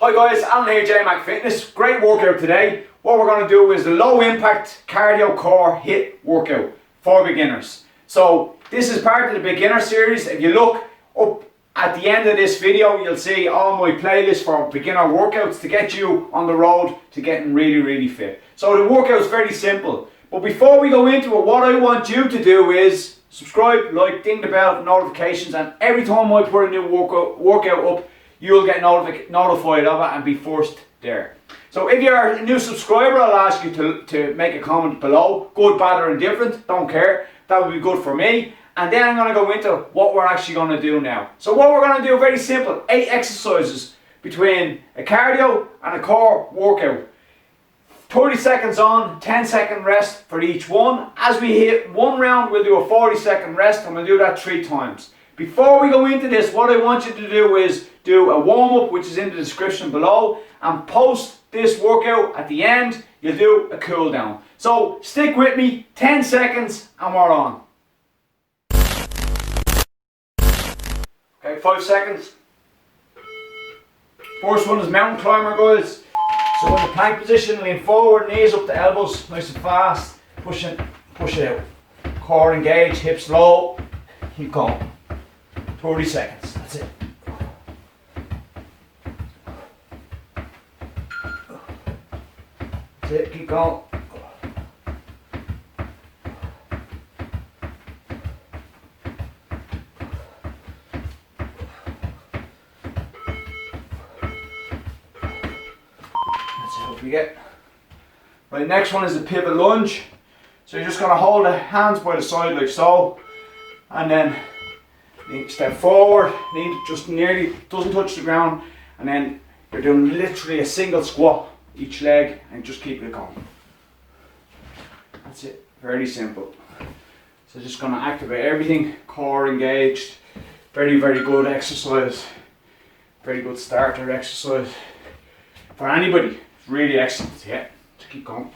Hi guys, Alan here, JMac Fitness. Great workout today. What we're going to do is the low impact cardio core HIIT workout for beginners. So this is part of the beginner series. If you look up at the end of this video, you'll see all my playlists for beginner workouts to get you on the road to getting really fit. So the workout is very simple. But before we go into it, what I want you to do is subscribe, like, ding the bell for notifications, and every time I put a new workout up, you'll get notified of it and be first there. So if you're a new subscriber, I'll ask you to make a comment below, good, bad or indifferent, don't care. That would be good for me. And then I'm going to go into what we're actually going to do now. So what we're going to do, very simple, 8 exercises between a cardio and a core workout. 30 seconds on, 10-second rest for each one. As we hit one round, we'll do a 40-second rest, and we'll do that 3 times. Before we go into this, what I want you to do is do a warm-up, which is in the description below, and post this workout at the end, you'll do a cool down. So stick with me, 10 seconds and we're on. Okay, 5 seconds. First one is mountain climber, guys. So in the plank position, lean forward, knees up to elbows, nice and fast. Push it out. Core engaged, hips low. Keep going. 30 seconds, that's it. That's it, keep going. That's it, we get. Right, next one is the pivot lunge. So you're just going to hold the hands by the side like so, and then step forward, knee just nearly doesn't touch the ground, and then you're doing literally a single squat each leg and just keep it going. That's it, very simple. So just going to activate everything, core engaged, very good exercise, very good starter exercise for anybody. It's really excellent, yeah. Just keep going.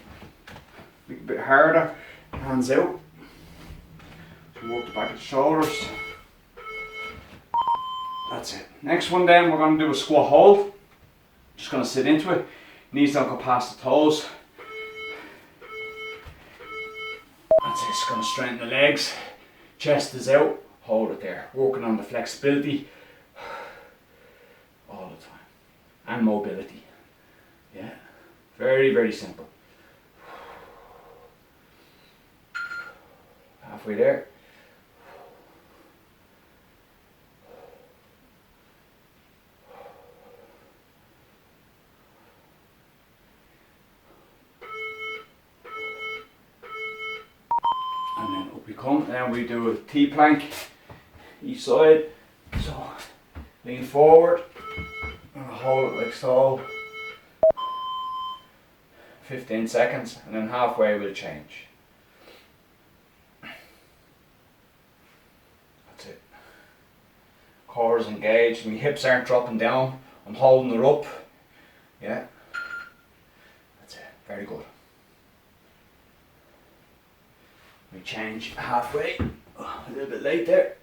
Make it a bit harder, hands out. So work the back of the shoulders. That's it. Next one then, we're going to do a squat hold. Just going to sit into it. Knees don't go past the toes. That's it. It's going to straighten the legs. Chest is out. Hold it there. Working on the flexibility all the time. And mobility. Yeah. Very simple. Halfway there. And then up we come, then we do a T-plank each side. So lean forward and hold it like so. 15 seconds, and then halfway we'll change. That's it. Core is engaged, my hips aren't dropping down, I'm holding it up. Yeah. That's it, very good. We change halfway, a little bit late there.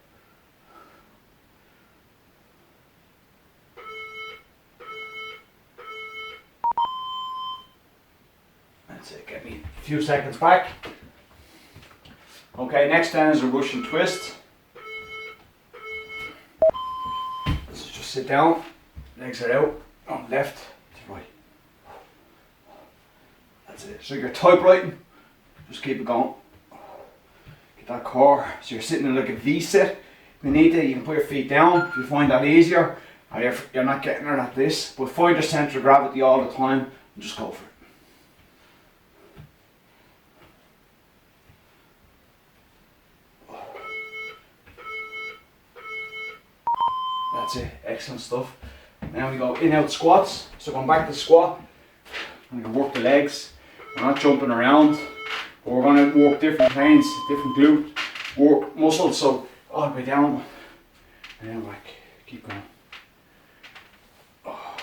That's it, get me a few seconds back. Okay, next then is a Russian twist. So just sit down, legs are out, on left to right. That's it, so you're typewriting, just keep it going. That core, so you're sitting in like a V sit. If you need to, you can put your feet down if you find that easier, or you're not getting it at this, but find your centre of gravity all the time and just go for it. That's it, excellent stuff. Now we go in out squats. So going back to squat, I'm going to work the legs. We're not jumping around. But we're going to work different planes, different glute, work muscles, so all the way down and then back, keep going. Oh.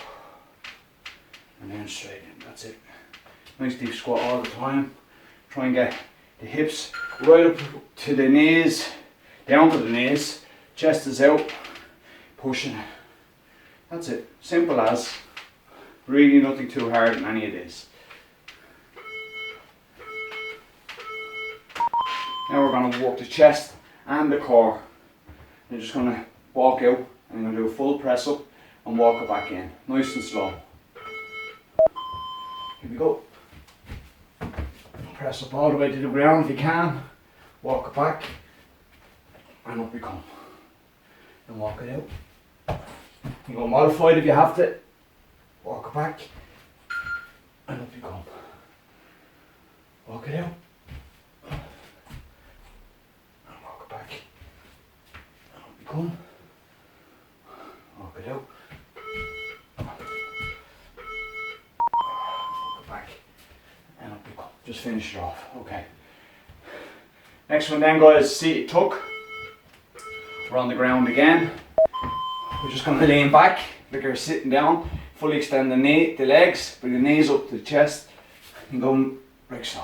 And then straight in, that's it. Nice deep squat all the time. Try and get the hips right up to the knees, down to the knees, chest is out, pushing it. That's it, simple as. Really nothing too hard in any of this. Now we're going to work the chest and the core. You're just going to walk out and I'm going to do a full press up and walk it back in. Nice and slow. Here we go. Press up all the way to the ground if you can. Walk it back and up you come. And walk it out. You go modified if you have to. Walk it back and up you come. Walk it out. And walk it back. And up you come. Walk it out. Walk it back. And up you come. Just finish it off. Okay. Next one then, guys, seated tuck. We're on the ground again. We're just going to lean back like you're sitting down. Fully extend the legs, bring the knees up to the chest and go like so.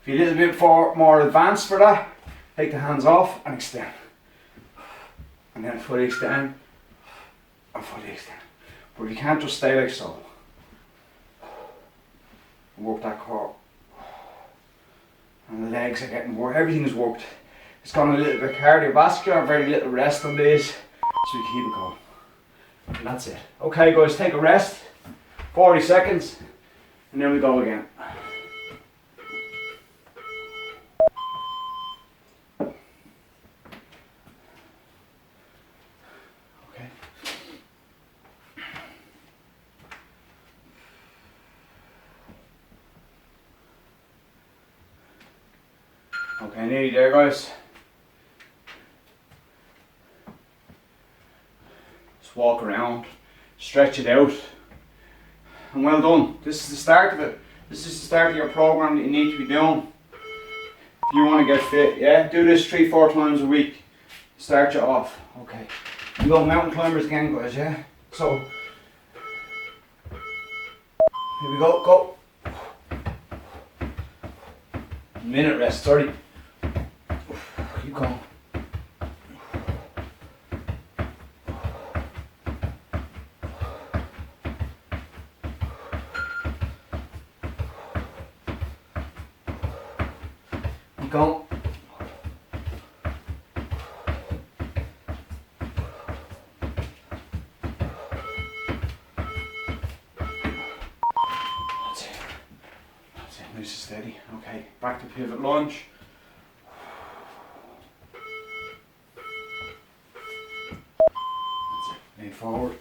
If you're a little bit more advanced for that, take the hands off and extend. And then fully extend and fully extend. But you can't just stay like so. Work that core. And the legs are getting worked, everything is worked. It's gone a little bit cardiovascular, very little rest on this, so you keep it going. And that's it. Okay guys, take a rest, 40 seconds, and then we go again. Okay. Okay, nearly there guys. Walk around, stretch it out, and well done. This is the start of it. This is the start of your program that you need to be doing if you want to get fit. Yeah, do this 3-4 times a week. Start you off. Okay, we go mountain climbers again, guys. Yeah. So here we go. Go. Minute rest. 30. Keep going. Go. That's it. That's it. Nice and steady. Okay, back to pivot lunge. That's it. Lean forward.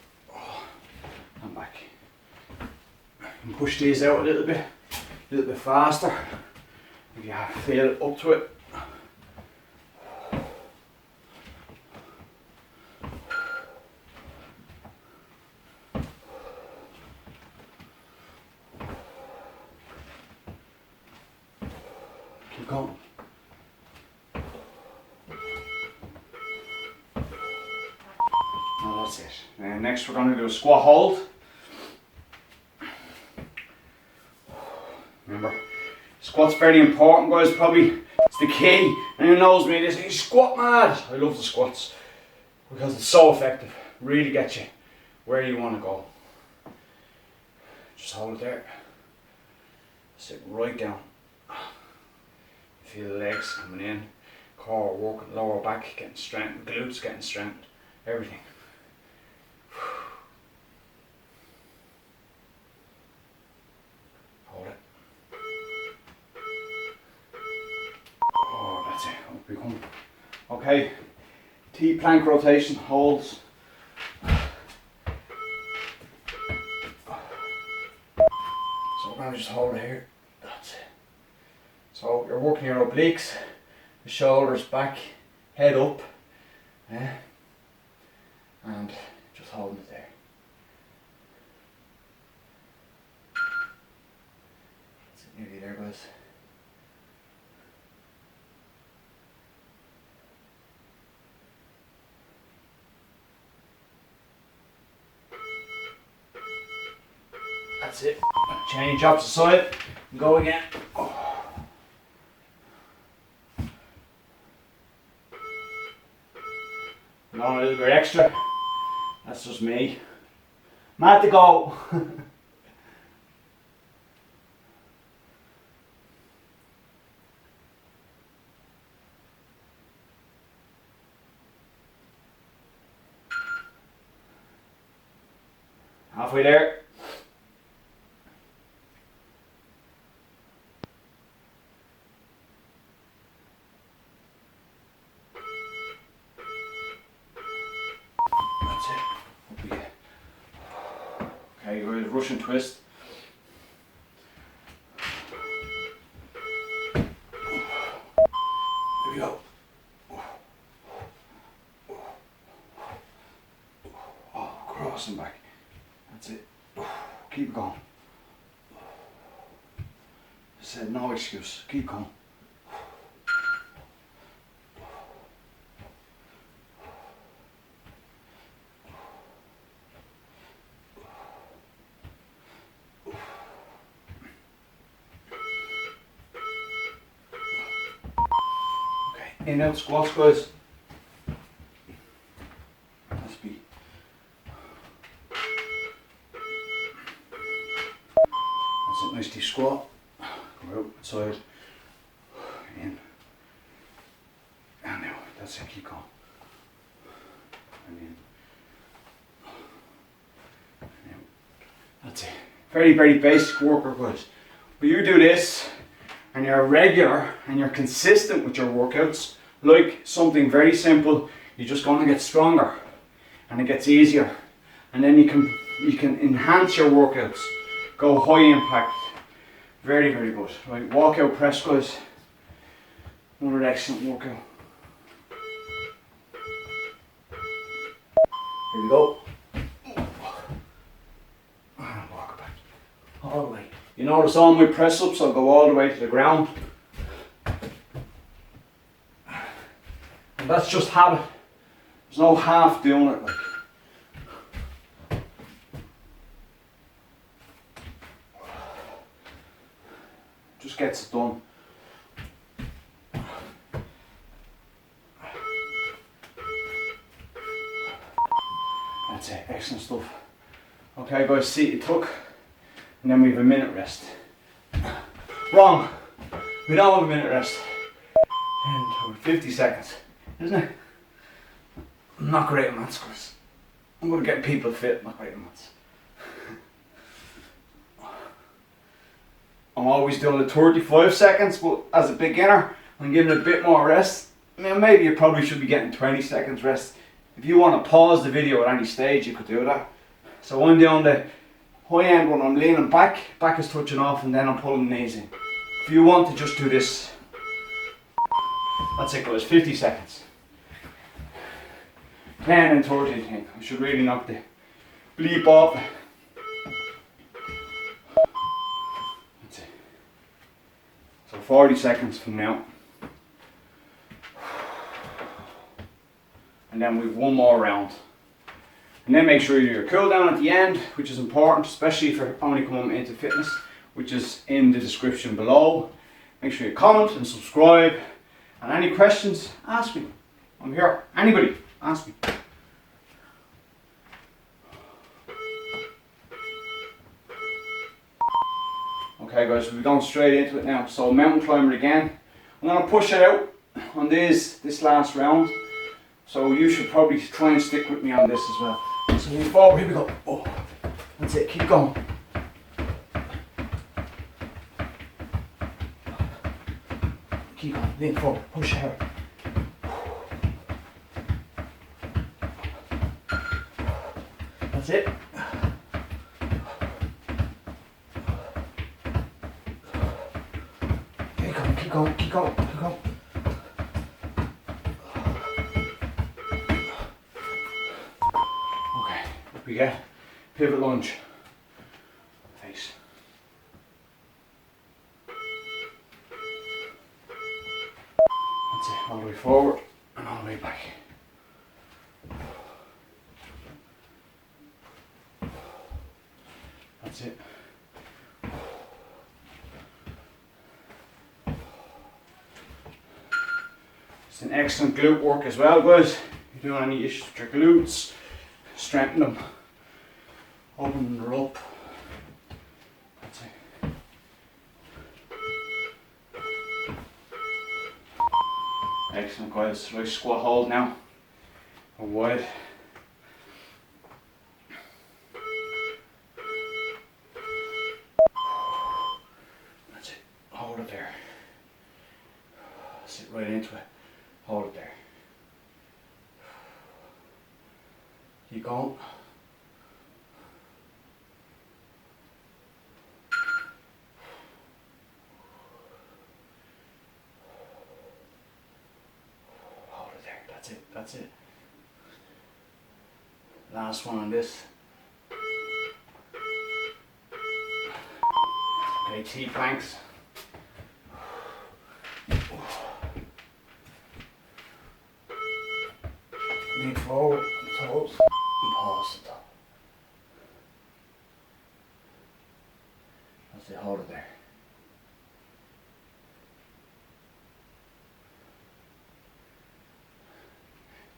And back. You can push these out a little bit faster. If you feel it up to it. Keep going. Now that's it. And next we're going to do a squat hold. Remember, squat's very important, guys. Probably it's the key. Anyone knows me, this is squat mad. I love the squats because it's so effective. Really get you where you want to go. Just hold it there. Sit right down. Feel the legs coming in, core working, lower back getting strengthened, glutes getting strengthened, everything. Hold it. Oh, that's it. Up we come. Okay. T plank rotation, holds. So we're going to just hold it here. That's it. So you're working your obliques, the shoulders back, head up, and just holding it there. That's it, nearly there, guys. That's it. Change opposite side and go again. Oh. A little bit extra. That's just me. Mad to go. Halfway there. That's it. Up we get. Okay, guys, Russian twist. There we go. Oh, cross and back. That's it. Keep going. I said no excuse. Keep going. Okay, in out squats, guys. Let's be. That's a nice deep squat. Go out, side, in, and out. That's it, keep going. And in, and out. That's it. Very, very basic workout, guys. But you do this, and you're regular, and you're consistent with your workouts, like something very simple, you're just going to get stronger, and it gets easier. And then you can enhance your workouts. Go high impact. Very, very good. Right, walkout press, guys. Another excellent workout. Here we go. And walk back. All the way. You notice all my press ups, I'll go all the way to the ground. And that's just habit. There's no half doing it like. Just gets it done. That's it, excellent stuff. Okay guys, seated tuck, and then we have a minute rest. Wrong, we don't have a minute rest. And 50 seconds, isn't it? I'm not great at maths, guys. I'm going to get people fit, not great at maths. I'm always doing the 35 seconds, but as a beginner, I'm giving it a bit more rest. I mean, maybe you probably should be getting 20 seconds rest. If you want to pause the video at any stage, you could do that. So I'm doing the high end when I'm leaning back is touching off, and then I'm pulling the knees in. If you want to just do this, that's it guys, 50 seconds. 10 and 30, I think. I should really knock the bleep off. That's it. So 40 seconds from now. And then we've one more round. And then make sure you do your cool down at the end, which is important, especially if you're only coming into fitness, which is in the description below. Make sure you comment and subscribe. And any questions, ask me. I'm here. Anybody, ask me. Okay guys, we're going straight into it now. So mountain climber again. I'm going to push it out on this last round. So you should probably try and stick with me on this as well. So lean forward, here we go. Oh, that's it, keep going. Keep going, lean forward, push it out. That's it. Keep going, keep going, keep going. Okay, up we get. Pivot lunge. Face. That's it, all the way forward and all the way back. That's it. It's an excellent glute work as well, guys. If you're doing any issues with your glutes, strengthen them. Open them up. That's it. Excellent, guys. Nice squat hold now. Go wide. right into it. Hold it there. Keep going. Hold it there. That's it. That's it. Last one on this. Okay, T planks. Lean forward, toes, and pause the top. That's it, hold it there.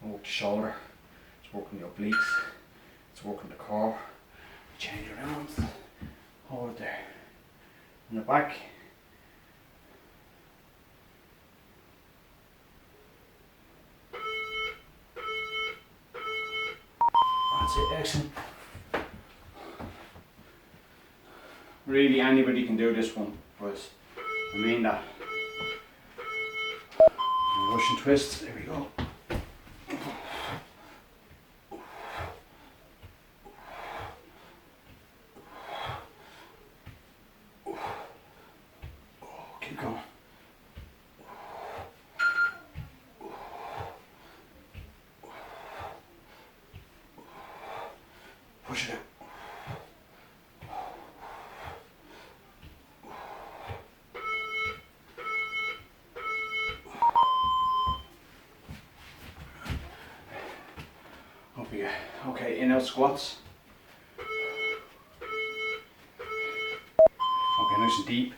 Work the shoulder, it's working the obliques, it's working the core. Change your arms, hold it there. In the back. That's it, excellent. Really anybody can do this one, boys. I mean that. Russian twists, there we go. Keep going. Push it out. Up we go. Okay, in out squats. Okay, nice and deep.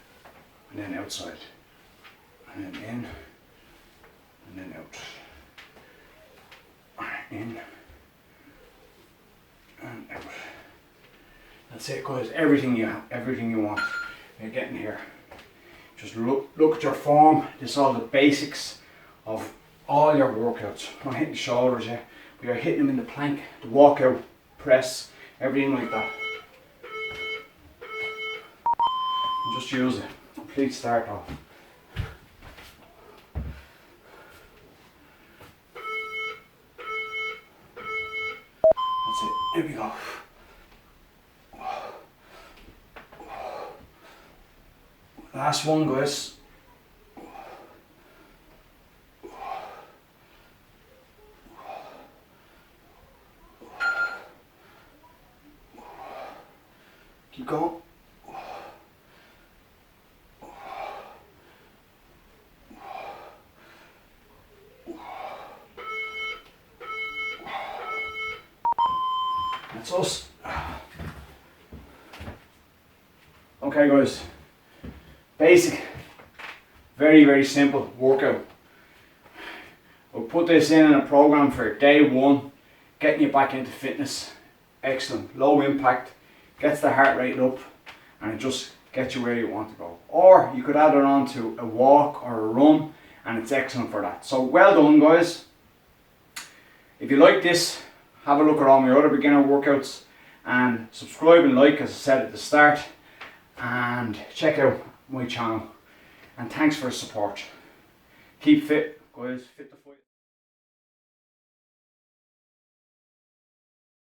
And then outside. And then in. And then out. In. And out. That's it, guys. Everything you want. You're getting here. Just look at your form. This is all the basics of all your workouts. I'm hitting the shoulders, yeah. We are hitting them in the plank, the walkout, press, everything like that. And just use a complete start off. That's it. Here we go. Last one, guys. Keep going. That's us. Okay, guys. Basic, very simple workout. We'll put this in a program for day one, getting you back into fitness. Excellent, low impact, gets the heart rate up, and it just gets you where you want to go. Or you could add it on to a walk or a run, and it's excellent for that. So well done, guys. If you like this, have a look at all my other beginner workouts, and subscribe and like, as I said at the start, and check out my channel. And thanks for the support. Keep fit, guys. Fit the